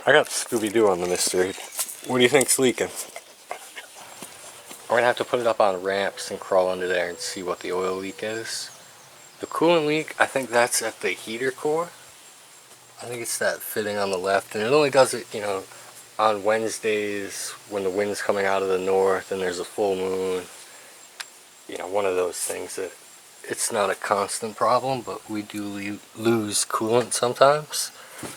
I got Scooby-Doo on the mystery. What do you think's leaking? We're gonna have to put it up on ramps and crawl under there and see what the oil leak is. The coolant leak, I think that's at the heater core. I think it's that fitting on the left, and it only does it, you know, on Wednesdays when the wind's coming out of the north and there's a full moon. You know, one of those things that it's not a constant problem, but we do lose coolant sometimes.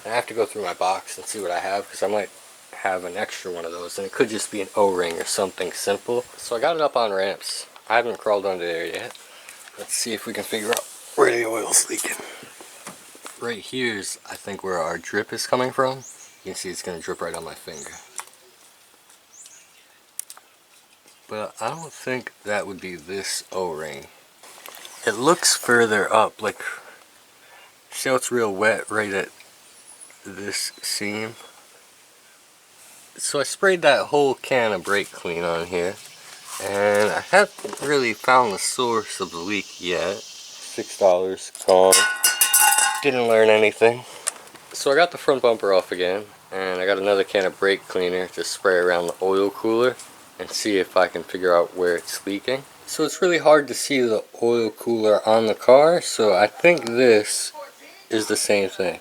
And I have to go through my box and see what I have, because I might have an extra one of those, and it could just be an O-ring or something simple. So I got it up on ramps. I haven't crawled under there yet. Let's see if we can figure out where the oil's leaking. Right here's, I think, where our drip is coming from. You can see it's going to drip right on my finger. But I don't think that would be this O-ring. It looks further up, like, see how it's real wet right at this seam? So I sprayed that whole can of brake clean on here, and I haven't really found the source of the leak yet. $6 gone. Didn't learn anything. So I got the front bumper off again, and I got another can of brake cleaner to spray around the oil cooler and see if I can figure out where it's leaking. So it's really hard to see the oil cooler on the car, so I think this is the same thing.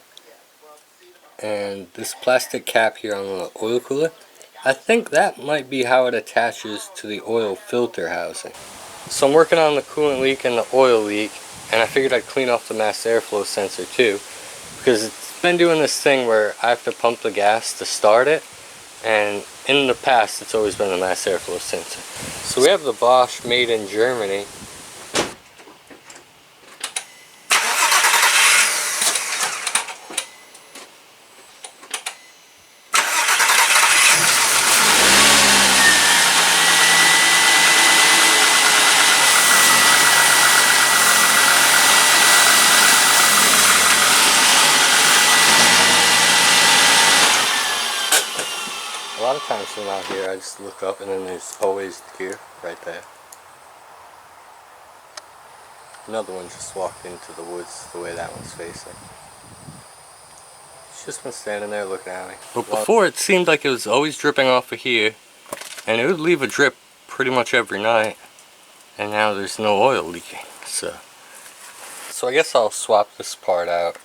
And this plastic cap here on the oil cooler, I think that might be how it attaches to the oil filter housing. So I'm working on the coolant leak and the oil leak, and I figured I'd clean off the mass airflow sensor too, because it's been doing this thing where I have to pump the gas to start it, and in the past it's always been the mass airflow sensor. So we have the Bosch made in Germany. A lot of times when I'm out here, I just look up and then there's always deer right there. Another one just walked into the woods the way that one's facing. She's just been standing there looking at me. But before, it seemed like it was always dripping off of here, and it would leave a drip pretty much every night, and now there's no oil leaking. So I guess I'll swap this part out.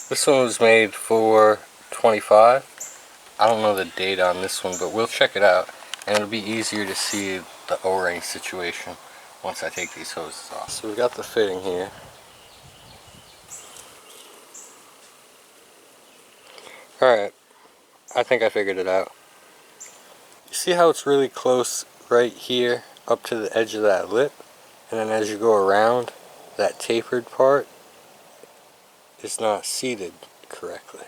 This one was made for 25. I don't know the date on this one, but we'll check it out, and it'll be easier to see the O-ring situation once I take these hoses off. So we got the fitting here. Alright, I think I figured it out. You see how it's really close right here up to the edge of that lip, and then as you go around, that tapered part is not seated correctly.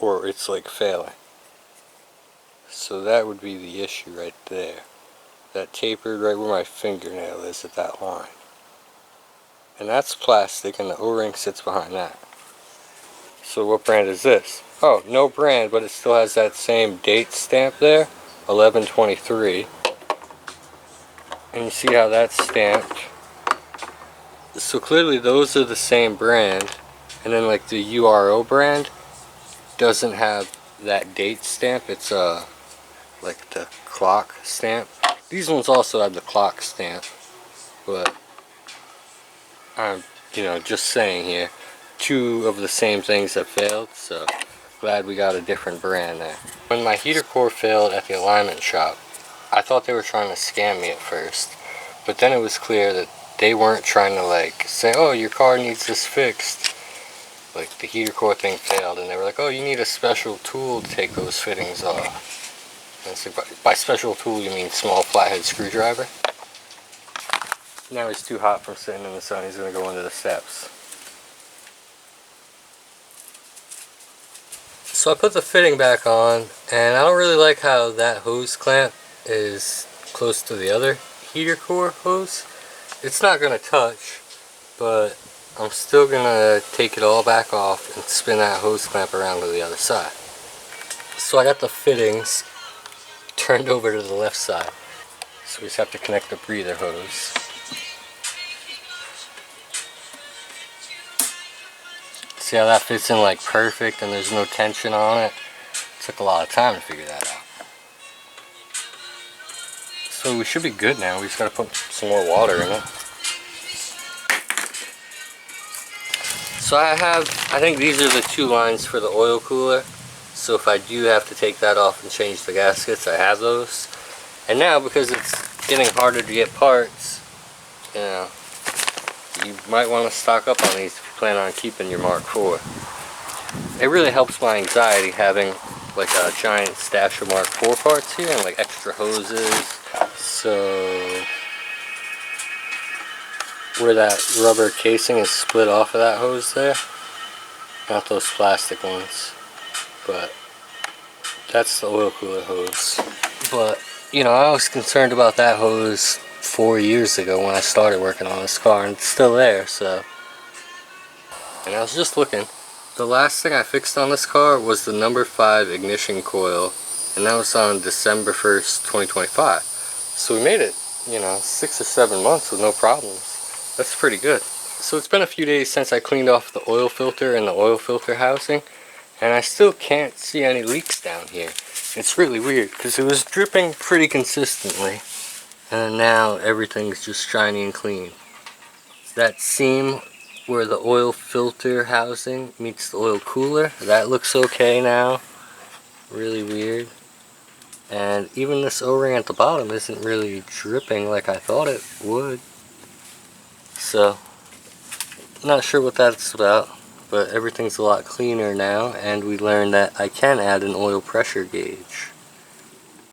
Or it's like failing. So that would be the issue right there. That tapered right where my fingernail is at that line. And that's plastic, and the O-ring sits behind that. So what brand is this? Oh, no brand, but it still has that same date stamp there, 11/23. And you see how that's stamped. So clearly those are the same brand, and then like the URO brand doesn't have that date stamp. It's like the clock stamp. These ones also have the clock stamp, but I'm, you know, just saying here, two of the same things have failed, so glad we got a different brand there. When my heater core failed at the alignment shop, I thought they were trying to scam me at first, but then it was clear that they weren't trying to like say, oh, your car needs this fixed. Like the heater core thing failed, and they were like, oh, you need a special tool to take those fittings off. And so by special tool you mean small flathead screwdriver. Now he's too hot from sitting in the sun, he's going to go into the steps. So I put the fitting back on, and I don't really like how that hose clamp is close to the other heater core hose. It's not going to touch, but I'm still going to take it all back off and spin that hose clamp around to the other side. So I got the fittings turned over to the left side. So we just have to connect the breather hose. See how that fits in like perfect and there's no tension on it? Took a lot of time to figure that out. So we should be good now. We just gotta put some more water in it. So I think these are the 2 lines for the oil cooler. So if I do have to take that off and change the gaskets, I have those. And now, because it's getting harder to get parts, you know, you might want to stock up on these if you plan on keeping your Mark IV. It really helps my anxiety having like a giant stash of Mark IV parts here and like extra hoses. So where that rubber casing is split off of that hose there, not those plastic ones, but that's the oil cooler hose. But you know, I was concerned about that hose 4 years ago when I started working on this car, and it's still there. So, and I was just looking, the last thing I fixed on this car was the number 5 ignition coil, and that was on December 1st 2025. So we made it, you know, 6 or 7 months with no problems. That's pretty good. So it's been a few days since I cleaned off the oil filter and the oil filter housing, and I still can't see any leaks down here. It's really weird because it was dripping pretty consistently, and now everything's just shiny and clean. That seam where the oil filter housing meets the oil cooler, that looks okay now. Really weird. And even this O-ring at the bottom isn't really dripping like I thought it would. So, not sure what that's about, but everything's a lot cleaner now, and we learned that I can add an oil pressure gauge.